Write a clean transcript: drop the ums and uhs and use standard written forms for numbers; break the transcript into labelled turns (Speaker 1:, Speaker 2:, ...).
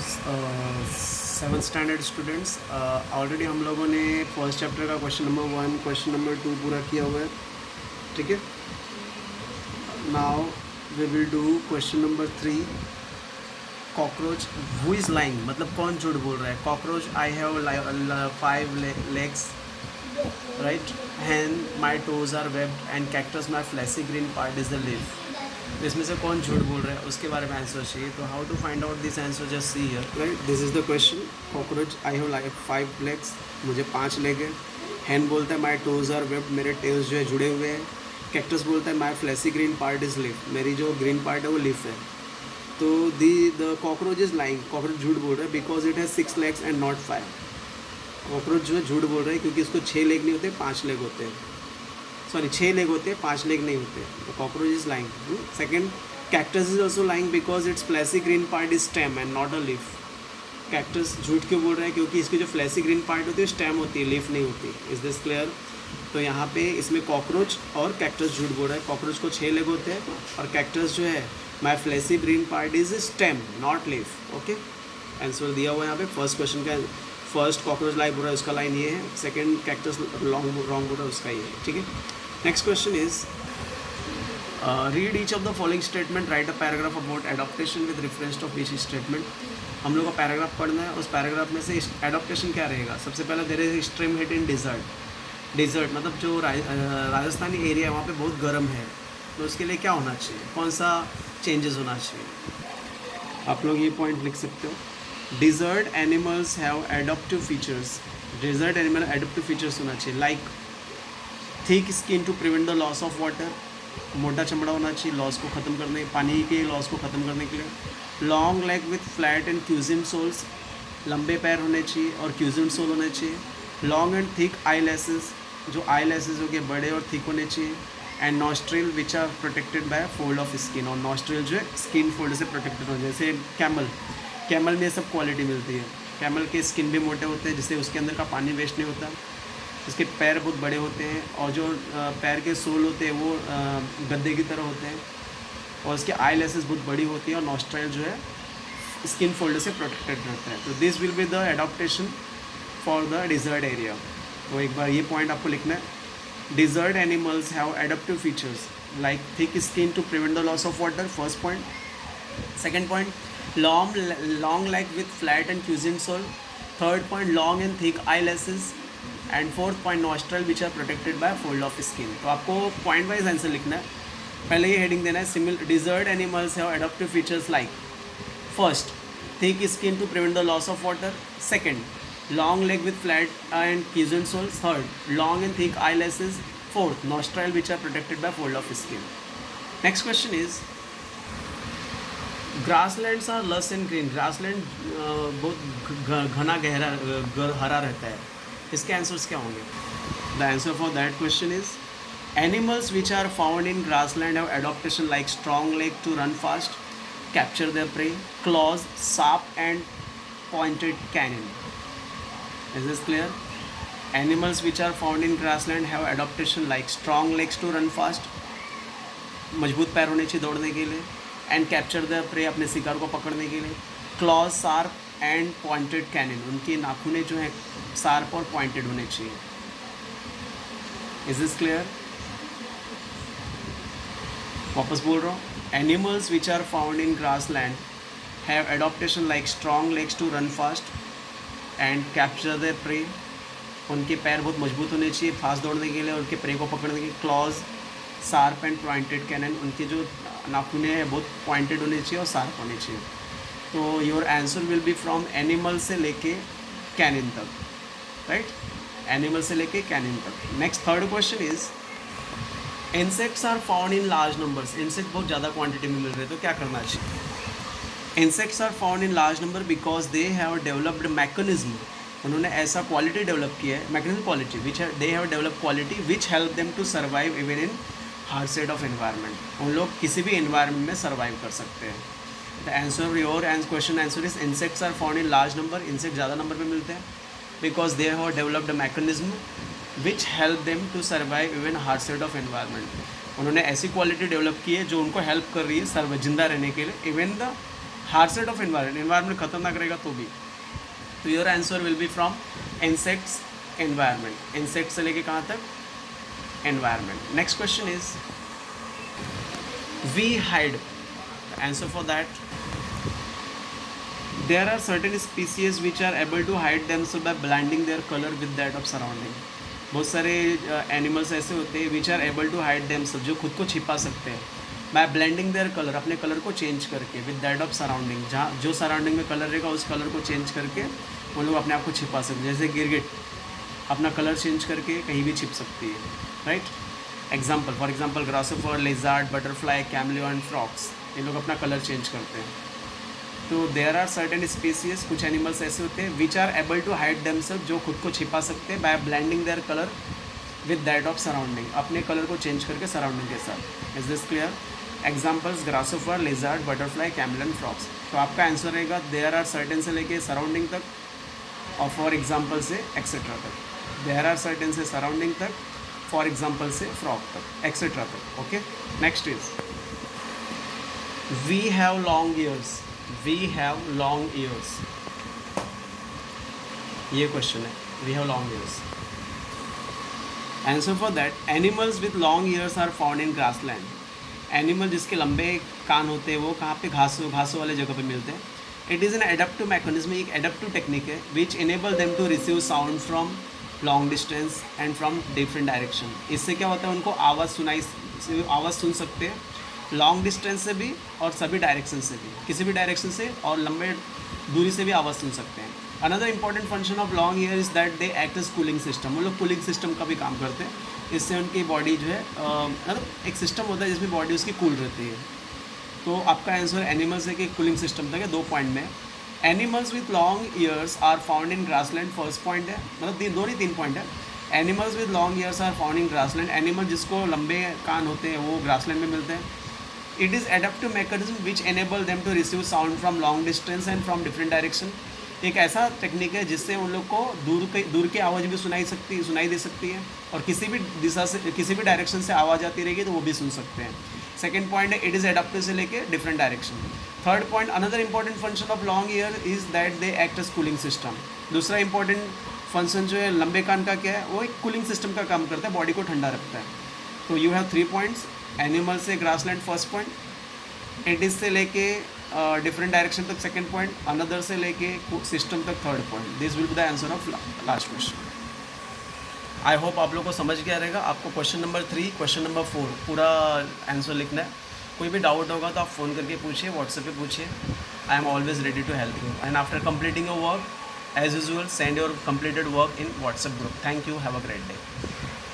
Speaker 1: Seventh standard students, already हम लोगों ने फर्स्ट चैप्टर का क्वेश्चन नंबर 1, क्वेश्चन नंबर 2 पूरा किया हुआ है. ठीक है. Now we will do question number 3. Cockroach who is lying, मतलब कौन झूठ बोल रहा है. Cockroach I have 5 legs, right. Hen my toes are webbed and cactus my fleshy green part is the leaf. इसमें से कौन झूठ बोल रहा है उसके बारे में आंसर चाहिए. तो how to find out this answer, just see here. Right, this is the question. Cockroach I have 5 legs, मुझे 5 लेग है. हैंड बोलता है माई टोज आर वेब्ड, मेरे टेल्स जो है जुड़े हुए हैं. कैक्टस बोलता है my fleshy green part is leaf, मेरी जो ग्रीन पार्ट है वो लीफ है. तो the cockroach is lying, cockroach झूठ बोल रहा है because it has 6 legs and not 5. Cockroach जो है झूठ बोल रहा है क्योंकि इसको 6 लेग नहीं होते, 5 लेग होते हैं. सॉरी, 6 लेग होते हैं, 5 लेग नहीं होते. तो cockroach is lying. Second, cactus is also lying because it's fleshy green part is stem and not a leaf. Cactus झूठ क्यों बोल रहा है क्योंकि इसकी जो फ्लैसी ग्रीन पार्ट होती है स्टेम होती है, लीफ नहीं होती. Is this clear. तो यहाँ पे इसमें कॉकरोच और कैक्टस झूठ बोल रहा है. कॉकरोच को 6 लेग होते हैं और कैक्टस जो है my fleshy green part is stem not leaf. Okay, answer दिया हुआ है यहाँ पे. फर्स्ट क्वेश्चन का फर्स्ट कॉकरोच लाइक बोल रहा है उसका लाइन ये है. सेकंड कैक्टस रॉन्ग बोल रहा है उसका ये है. ठीक है. Next question is read each of the following statement, right a paragraph about adaptation with reference of each statement. हम लोग को पैराग्राफ पढ़ना है. उस पैराग्राफ में से एडॉप्टेशन क्या रहेगा. सबसे पहले there is extreme heat in desert. Desert मतलब जो राजस्थानी एरिया है वहाँ पे बहुत गर्म है. तो उसके लिए क्या होना चाहिए, कौन सा चेंजेस होना चाहिए. आप लोग ये पॉइंट लिख सकते हो. Desert animals have adaptive features. Desert animal adaptive features होना चाहिए like thick skin to prevent the loss of water. मोटा चमड़ा होना चाहिए लॉस को ख़त्म करने, पानी के लॉस को ख़त्म करने के लिए. Long leg with flat and cushion soles, लंबे पैर होने चाहिए और क्यूजिन सोल होने चाहिए. Long and thick eyelashes, जो आई लेसेस हो गए बड़े और थिक होने चाहिए. And nostril which are protected by fold of skin, और नॉस्ट्रिल जो है स्किन फोल्ड से प्रोटेक्टेड हो. जैसे कैमल में ये सब क्वालिटी मिलती है. कैमल के स्किन भी मोटे होते हैं जिससे उसके अंदर का पानी वेस्ट नहीं होता. उसके पैर बहुत बड़े होते हैं और जो पैर के सोल होते हैं वो गद्दे की तरह होते हैं. और उसके आई लेसेस बहुत बड़ी होती है और नॉस्ट्राइल जो है स्किन फोल्ड से प्रोटेक्टेड रहता है. तो this will be the adaptation for the desert area. तो एक बार ये पॉइंट आपको लिखना है. Desert animals have adaptive features like thick skin to prevent the loss of water, first point. Second point, long leg with flat and cushion sole. Third point, long and thick eyelashes. And fourth point, nostril which are protected by fold of skin. तो आपको point wise answer लिखना है. पहले ये heading देना है. Desert animals have adaptive features like first thick skin to prevent the loss of water. Second, long leg with flat and cushion soles. Third, long and thick eyelashes. Fourth, nostril which are protected by fold of skin. Next question is grasslands are lush and green. Grassland बहुत घना गहरा हरा रहता है. इसके answers क्या होंगे. The answer for that question is animals which are found in grassland have adaptation like strong leg to run fast, capture their prey, claws, sharp and pointed canine. Is this clear. Animals which are found in grassland have adaptation like strong legs to run fast, मजबूत पैर होने चाहिए दौड़ने के लिए. And capture the pray, अपने शिकार को पकड़ने के लिए. Claws, sharp and pointed canine, उनके नाखूने जो हैं शार्प और पॉइंटेड होने चाहिए. Is this clear. वापस बोल रहा हूँ. Animals which are found in grassland have adaptation like strong legs to run fast and capture the prey, उनके पैर बहुत मजबूत होने चाहिए फास्ट दौड़ने के लिए, उनके प्रे को पकड़ने के लिए. Claws, sharp and pointed canine, उनके जो नाखूने हैं बहुत पॉइंटेड होने चाहिए और शार्प होने चाहिए. तो your answer will be from animal से लेके कैनिन तक. राइट, एनिमल से लेके कैनिन तक. Next third question is insects are found in large numbers. Insect बहुत ज़्यादा क्वांटिटी में मिल रहे हैं तो क्या करना चाहिए. Insects are found in large number because they have developed mechanism. उन्होंने ऐसा क्वालिटी डेवलप किया है, mechanism quality which they have develop quality which help them to survive even in hard set of environment. उन लोग किसी भी environment में survive कर सकते हैं. The answer your question answer is insects are found in large number. Insect ज़्यादा number में मिलते हैं because they have developed mechanism which help them to survive even hard set of environment. उन्होंने ऐसी क्वालिटी डेवलप की है जो उनको हेल्प कर रही है जिंदा रहने के लिए even the harshest of environment खतरनाक रहेगा तो भी, तो your answer will be from insects environment, insect से लेके कहाँ तक environment. Next question is we hide. Answer for that, there are certain species which are able to hide themselves by blending their color with that of surrounding. बहुत सारे animals ऐसे होते हैं which are able to hide themselves, जो खुद को छिपा सकते हैं बाय ब्लेंडिंग देयर कलर, अपने कलर को चेंज करके विद दैट ऑफ सराउंडिंग, जहाँ जो सराउंडिंग में कलर रहेगा उस कलर को चेंज करके वो लोग अपने आप को छिपा सकते हैं. जैसे गिरगिट अपना कलर चेंज करके कहीं भी छिप सकती है, right. Example, for example grasshopper, lizard, butterfly, chameleon, frogs, ये लोग अपना कलर चेंज करते हैं. तो देयर आर सर्टेन स्पीसीज, कुछ एनिमल्स ऐसे होते हैं which are able to hide themselves, जो खुद को छिपा सकते हैं by blending their colour with that of surrounding, अपने कलर को चेंज करके सराउंडिंग के साथ. Is this clear? Examples grasshopper, lizard, butterfly, chameleon, frogs. तो आपका आंसर रहेगा देयर आर सर्टेन से लेके सराउंडिंग तक, और फॉर एग्जाम्पल से एक्सेट्रा तक. देयर आर सर्टेन से सराउंडिंग तक, फॉर एग्जाम्पल से फ्रॉक तक, एक्सेट्रा तक. Okay. Next is we have long ears. We have long ears. ये क्वेश्चन है. We have long ears. Answer for that, animals with long ears are found in grassland. Animal जिसके लंबे कान होते हैं वो कहाँ पे घासों वाले जगह पे मिलते हैं. It is an adaptive mechanism, एक एडेप्टिव टेक्निक है which enable them to receive sound from long distance and from different direction. इससे क्या होता है, उनको आवाज़ सुन सकते हैं लॉन्ग डिस्टेंस से भी और सभी डायरेक्शन से भी, किसी भी डायरेक्शन से और लंबे दूरी से भी आवाज़ सुन सकते हैं. Another important function of long ear is that they act as cooling system. वो लोग कूलिंग सिस्टम का भी काम करते हैं. इससे उनकी बॉडी जो है मतलब एक सिस्टम होता है जिसमें बॉडी उसकी कूल रहती है. तो आपका आंसर एनिमल्स है कि कूलिंग सिस्टम तक है. 2 पॉइंट में animals with long ears are found in grassland. First point है, मतलब 2 नहीं 3 पॉइंट है. Animals with long ears are found in grassland. Animal जिसको लंबे कान होते हैं वो ग्रासलैंड में मिलते हैं. It is adaptive mechanism which enable them to receive sound from long distance and from different direction. एक ऐसा टेक्निक है जिससे उन लोग को दूर की आवाज़ भी सुनाई दे सकती है और किसी भी दिशा से, किसी भी डायरेक्शन से आवाज़ आती रहेगी तो वो भी सुन सकते हैं. सेकेंड पॉइंट है इट इज़ एडाप्टिव से लेके different direction. Third point, another important function of long ear is that they act as cooling system. दूसरा इंपॉर्टेंट फंक्शन जो है लंबे कान का क्या है, वो एक कूलिंग सिस्टम का काम करता है, बॉडी को ठंडा रखता है. तो यू हैव 3 पॉइंट्स. एनिमल से grassland first point, it is से लेके डिफरेंट डायरेक्शन तक सेकंड पॉइंट, अनदर से लेके सिस्टम तक third point. This will be the answer of last question. I hope आप लोग को समझ गया रहेगा. आपको क्वेश्चन नंबर 3, क्वेश्चन नंबर 4 पूरा आंसर लिखना है. कोई भी डाउट होगा तो आप फ़ोन करके पूछिए, व्हाट्सएप पे पूछिए. I am always ready to help you. And after completing your work as usual send your completed work in WhatsApp group. Thank you. Have a great day.